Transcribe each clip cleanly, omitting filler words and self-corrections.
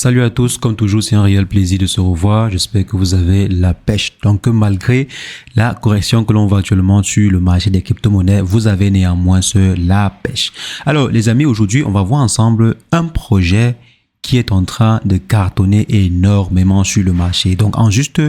Salut à tous, comme toujours, c'est un réel plaisir de se revoir. J'espère que vous avez la pêche. Donc, malgré la correction que l'on voit actuellement sur le marché des crypto-monnaies, vous avez néanmoins la pêche. Alors, les amis, aujourd'hui, on va voir ensemble un projet qui est en train de cartonner énormément sur le marché. Donc, en juste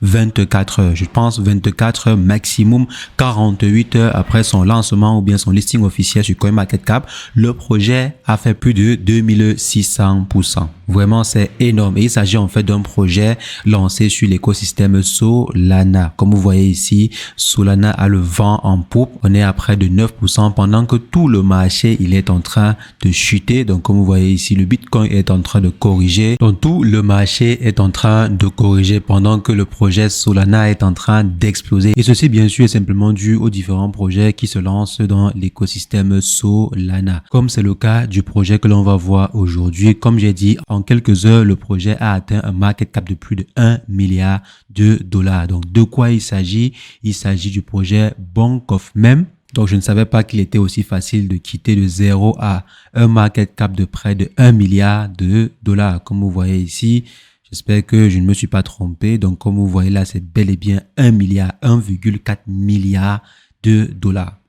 24 heures, je pense 24 heures maximum, 48 heures après son lancement ou bien son listing officiel sur CoinMarketCap, le projet a fait plus de 2600%. Vraiment, c'est énorme. Et il s'agit en fait d'un projet lancé sur l'écosystème Solana. Comme vous voyez ici, Solana a le vent en poupe. On est à près de 9% pendant que tout le marché, il est en train de chuter. Donc, comme vous voyez ici, le Bitcoin est en train de corriger. Donc, tout le marché est en train de corriger pendant que le projet Solana est en train d'exploser. Et ceci, bien sûr, est simplement dû aux différents projets qui se lancent dans l'écosystème Solana. Comme c'est le cas du projet que l'on va voir aujourd'hui. Comme j'ai dit, en quelques heures, le projet a atteint un market cap de plus de 1 milliard de dollars. Donc, de quoi il s'agit? Il s'agit du projet Bank of Mem. Donc, je ne savais pas qu'il était aussi facile de quitter de 0 à un market cap de près de 1 milliard de dollars. Comme vous voyez ici, j'espère que je ne me suis pas trompé. Donc, comme vous voyez là, c'est bel et bien 1 milliard, 1,4 milliard de dollars.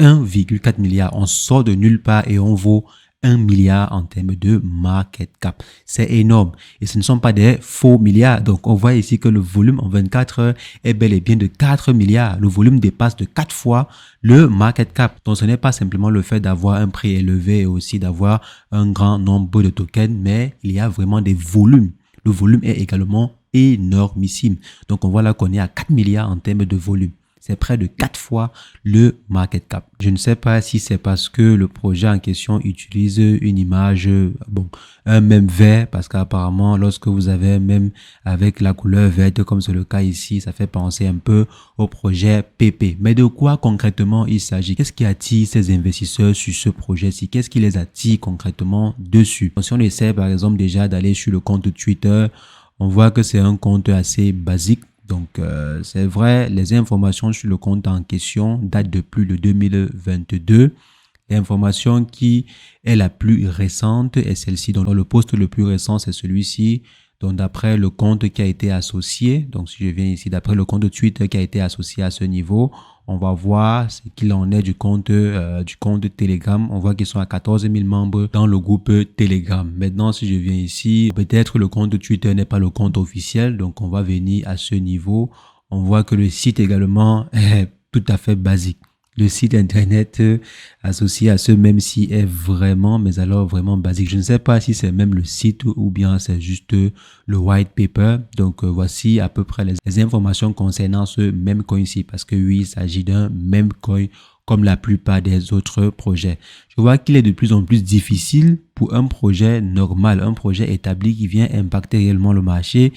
1,4 milliard. On sort de nulle part et on vaut 1 milliard en termes de market cap. C'est énorme. Et ce ne sont pas des faux milliards. Donc, on voit ici que le volume en 24 heures est bel et bien de 4 milliards. Le volume dépasse de 4 fois le market cap. Donc, ce n'est pas simplement le fait d'avoir un prix élevé et aussi d'avoir un grand nombre de tokens, mais il y a vraiment des volumes. Le volume est également énormissime. Donc, on voit là qu'on est à 4 milliards en termes de volume. C'est près de 4 fois le market cap. Je ne sais pas si c'est parce que le projet en question utilise une image, un mème vert, parce qu'apparemment, lorsque vous avez un mème avec la couleur verte, comme c'est le cas ici, ça fait penser un peu au projet PP. Mais de quoi concrètement il s'agit? Qu'est-ce qui attire ces investisseurs sur ce projet-ci? Qu'est-ce qui les attire concrètement dessus? Si on essaie par exemple déjà d'aller sur le compte Twitter, on voit que c'est un compte assez basique. Donc, c'est vrai, les informations sur le compte en question datent de plus de 2022. L'information qui est la plus récente est celle-ci. Donc, le post le plus récent, c'est celui-ci. Donc, d'après le compte qui a été associé, donc si je viens ici, d'après le compte de Twitter qui a été associé à ce niveau, on va voir ce qu'il en est du compte Telegram. On voit qu'ils sont à 14 000 membres dans le groupe Telegram. Maintenant, si je viens ici, peut-être le compte de Twitter n'est pas le compte officiel. Donc, on va venir à ce niveau. On voit que le site également est tout à fait basique. Le site internet associé à ce même site est vraiment, mais alors vraiment basique. Je ne sais pas si c'est même le site ou bien c'est juste le white paper. Donc, voici à peu près les informations concernant ce même coin ici. Parce que oui, il s'agit d'un même coin comme la plupart des autres projets. Je vois qu'il est de plus en plus difficile pour un projet normal, un projet établi qui vient impacter réellement le marché,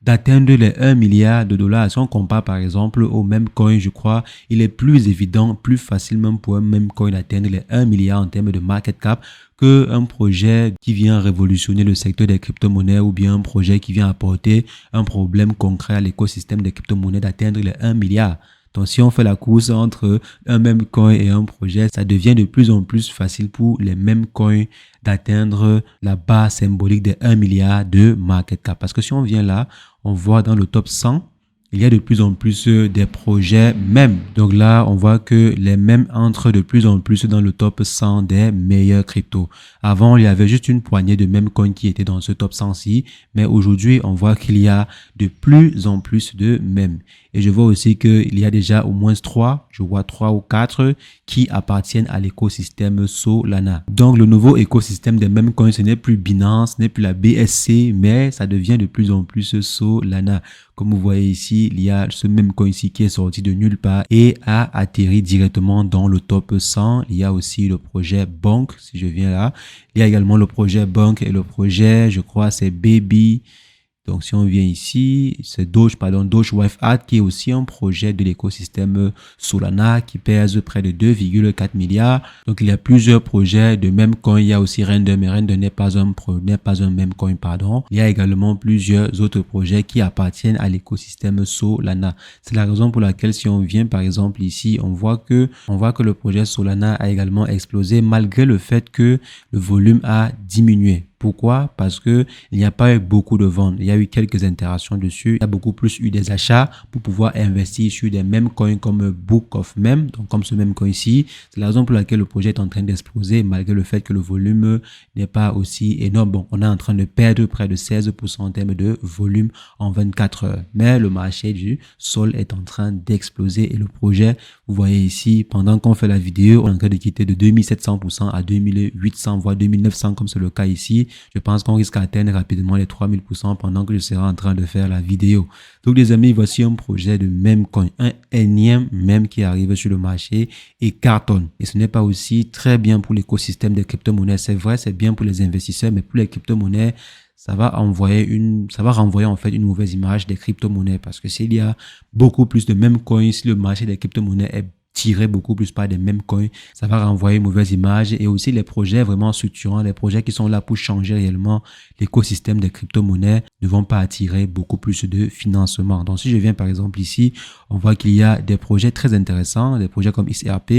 d'atteindre les 1 milliard de dollars. Si on compare par exemple au même coin, je crois, il est plus évident, plus facilement pour un même coin d'atteindre les 1 milliard en termes de market cap qu'un projet qui vient révolutionner le secteur des crypto-monnaies ou bien un projet qui vient apporter un problème concret à l'écosystème des crypto-monnaies d'atteindre les 1 milliard. Donc, si on fait la course entre un même coin et un projet, ça devient de plus en plus facile pour les mêmes coins d'atteindre la barre symbolique des 1 milliard de market cap. Parce que si on vient là, on voit dans le top 100, il y a de plus en plus des projets mêmes. Donc là, on voit que les mêmes entrent de plus en plus dans le top 100 des meilleurs cryptos. Avant, il y avait juste une poignée de mêmes coins qui étaient dans ce top 100-ci. Mais aujourd'hui, on voit qu'il y a de plus en plus de mêmes. Et je vois aussi qu'il y a déjà au moins 3, je vois 3 ou 4 qui appartiennent à l'écosystème Solana. Donc, le nouveau écosystème des mêmes coins, ce n'est plus Binance, ce n'est plus la BSC, mais ça devient de plus en plus Solana. Comme vous voyez ici, il y a ce même coin ici qui est sorti de nulle part et a atterri directement dans le top 100. Il y a aussi le projet Bank, si je viens là. Il y a également le projet Bank et le projet, je crois, c'est Baby. Donc, si on vient ici, c'est Doge Wife Art qui est aussi un projet de l'écosystème Solana qui pèse près de 2,4 milliards. Donc, il y a plusieurs projets de même coin. Il y a aussi Render, mais Render n'est pas un même coin, pardon. Il y a également plusieurs autres projets qui appartiennent à l'écosystème Solana. C'est la raison pour laquelle si on vient, par exemple, ici, on voit que le projet Solana a également explosé malgré le fait que le volume a diminué. Pourquoi? Parce que il n'y a pas eu beaucoup de ventes. Il y a eu quelques interactions dessus. Il y a beaucoup plus eu des achats pour pouvoir investir sur des mêmes coins comme Book of Mem, donc comme ce même coin ici. C'est la raison pour laquelle le projet est en train d'exploser malgré le fait que le volume n'est pas aussi énorme. Bon, on est en train de perdre près de 16% en termes de volume en 24 heures. Mais le marché du sol est en train d'exploser et le projet, vous voyez ici, pendant qu'on fait la vidéo, on est en train de quitter de 2700% à 2800 voire 2900 comme c'est le cas ici. Je pense qu'on risque d'atteindre rapidement les 3000% pendant que je serai en train de faire la vidéo. Donc les amis, voici un projet de Memcoin, un énième meme qui arrive sur le marché et cartonne. Et ce n'est pas aussi très bien pour l'écosystème des crypto-monnaies. C'est vrai, c'est bien pour les investisseurs, mais pour les crypto-monnaies, ça va renvoyer en fait une mauvaise image des crypto-monnaies parce que s'il y a beaucoup plus de Memcoin, si le marché des crypto-monnaies est tiré beaucoup plus par des mêmes coins, ça va renvoyer une mauvaise image et aussi les projets vraiment structurants, les projets qui sont là pour changer réellement l'écosystème des crypto-monnaies ne vont pas attirer beaucoup plus de financement. Donc si je viens par exemple ici, on voit qu'il y a des projets très intéressants, des projets comme XRP,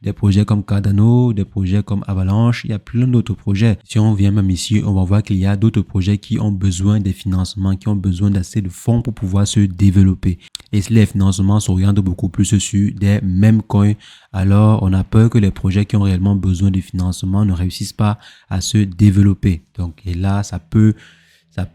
des projets comme Cardano, des projets comme Avalanche, il y a plein d'autres projets. Si on vient même ici, on va voir qu'il y a d'autres projets qui ont besoin des financements, qui ont besoin d'assez de fonds pour pouvoir se développer. Et les financements s'orientent beaucoup plus sur des mêmes coins. Alors, on a peur que les projets qui ont réellement besoin de financement ne réussissent pas à se développer. Donc, et là, ça peut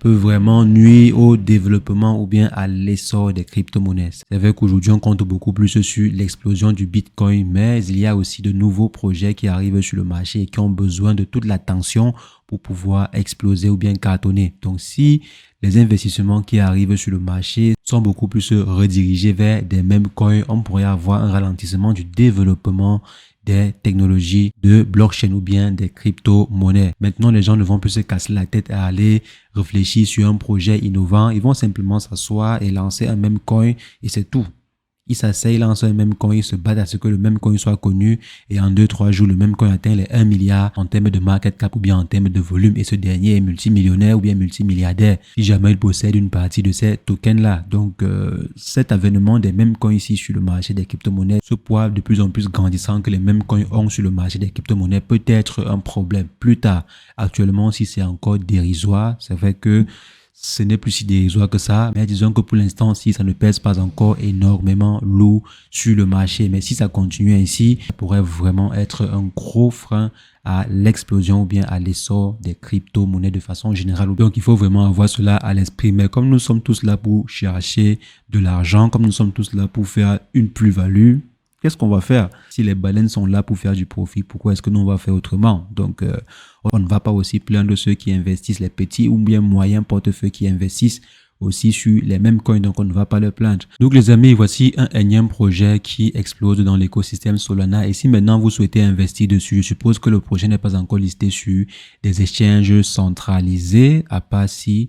vraiment nuire au développement ou bien à l'essor des crypto-monnaies. C'est vrai qu'aujourd'hui, on compte beaucoup plus sur l'explosion du Bitcoin, mais il y a aussi de nouveaux projets qui arrivent sur le marché et qui ont besoin de toute l'attention pour pouvoir exploser ou bien cartonner. Donc, si les investissements qui arrivent sur le marché sont beaucoup plus redirigés vers des mêmes coins, on pourrait avoir un ralentissement du développement des technologies de blockchain ou bien des crypto-monnaies. Maintenant, les gens ne vont plus se casser la tête à aller réfléchir sur un projet innovant. Ils vont simplement s'asseoir et lancer un même coin et c'est tout. Ils s'asseyent, lancent un même coin, ils se battent à ce que le même coin soit connu et en 2-3 jours, le même coin atteint les 1 milliard en termes de market cap ou bien en termes de volume et ce dernier est multimillionnaire ou bien multimilliardaire si jamais il possède une partie de ces tokens-là. Donc, cet avènement des mêmes coins ici sur le marché des crypto-monnaies, ce poids de plus en plus grandissant que les mêmes coins ont sur le marché des crypto-monnaies peut être un problème plus tard. Actuellement, si c'est encore dérisoire, c'est vrai que ce n'est plus si dérisoire que ça, mais disons que pour l'instant, si ça ne pèse pas encore énormément lourd sur le marché, mais si ça continue ainsi, ça pourrait vraiment être un gros frein à l'explosion ou bien à l'essor des crypto-monnaies de façon générale. Donc, il faut vraiment avoir cela à l'esprit. Mais comme nous sommes tous là pour chercher de l'argent, comme nous sommes tous là pour faire une plus-value, qu'est-ce qu'on va faire? Si les baleines sont là pour faire du profit, pourquoi est-ce que nous on va faire autrement? Donc, on ne va pas aussi plaindre ceux qui investissent, les petits ou bien moyens portefeuilles qui investissent aussi sur les mêmes coins, donc on ne va pas les plaindre. Donc les amis, voici un énième projet qui explose dans l'écosystème Solana. Et si maintenant vous souhaitez investir dessus, je suppose que le projet n'est pas encore listé sur des exchanges centralisés, à part si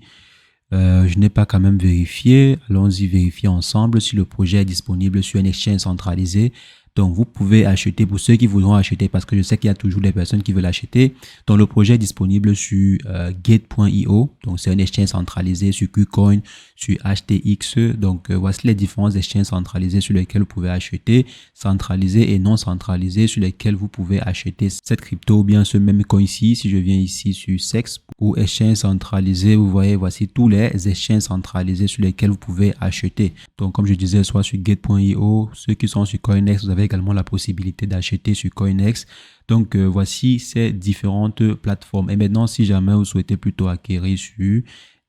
je n'ai pas quand même vérifié. Allons-y vérifier ensemble si le projet est disponible sur un exchange centralisé. Donc, vous pouvez acheter pour ceux qui voudront acheter parce que je sais qu'il y a toujours des personnes qui veulent acheter. Donc, le projet est disponible sur Gate.io. Donc, c'est un exchange centralisé sur KuCoin, sur HTX. Donc, voici les différents exchanges centralisés sur lesquels vous pouvez acheter, centralisés et non centralisés sur lesquels vous pouvez acheter cette crypto ou bien ce même coin ici. Si je viens ici sur SEX ou exchange centralisé, vous voyez, voici tous les exchanges centralisés sur lesquels vous pouvez acheter. Donc, comme je disais, soit sur Gate.io, ceux qui sont sur CoinEx, vous avez également la possibilité d'acheter sur CoinEx. Donc, voici ces différentes plateformes. Et maintenant, si jamais vous souhaitez plutôt acquérir sur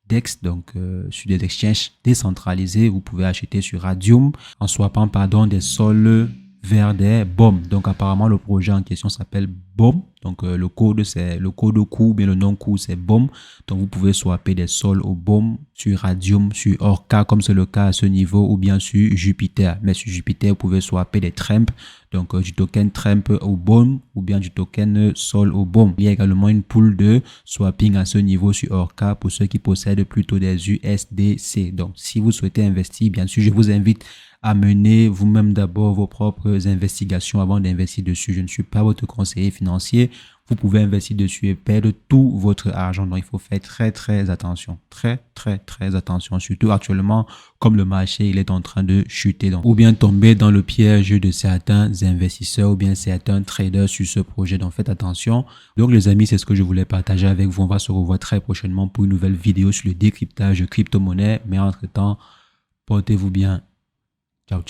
DEX, donc sur des exchanges décentralisés, vous pouvez acheter sur Radium en swappant des sols vers des BOM. Donc, apparemment, le projet en question s'appelle BOM. Donc, le code coût, bien le nom coût, c'est BOM. Donc, vous pouvez swapper des sols au BOM sur Radium, sur Orca, comme c'est le cas à ce niveau, ou bien sur Jupiter. Mais sur Jupiter, vous pouvez swapper des TREMP, donc du token TREMP au BOM, ou bien du token sol au BOM. Il y a également une pool de swapping à ce niveau sur Orca pour ceux qui possèdent plutôt des USDC. Donc, si vous souhaitez investir, bien sûr, je vous invite à mener vous-même d'abord vos propres investigations avant d'investir dessus. Je ne suis pas votre conseiller financier. vous pouvez investir dessus et perdre tout votre argent. Donc, il faut faire très attention. Très attention. Surtout actuellement, comme le marché, il est en train de chuter. Donc, ou bien tomber dans le piège de certains investisseurs ou bien certains traders sur ce projet. Donc, faites attention. Donc, les amis, c'est ce que je voulais partager avec vous. On va se revoir très prochainement pour une nouvelle vidéo sur le décryptage de crypto-monnaie. Mais entre-temps, portez-vous bien. Ciao.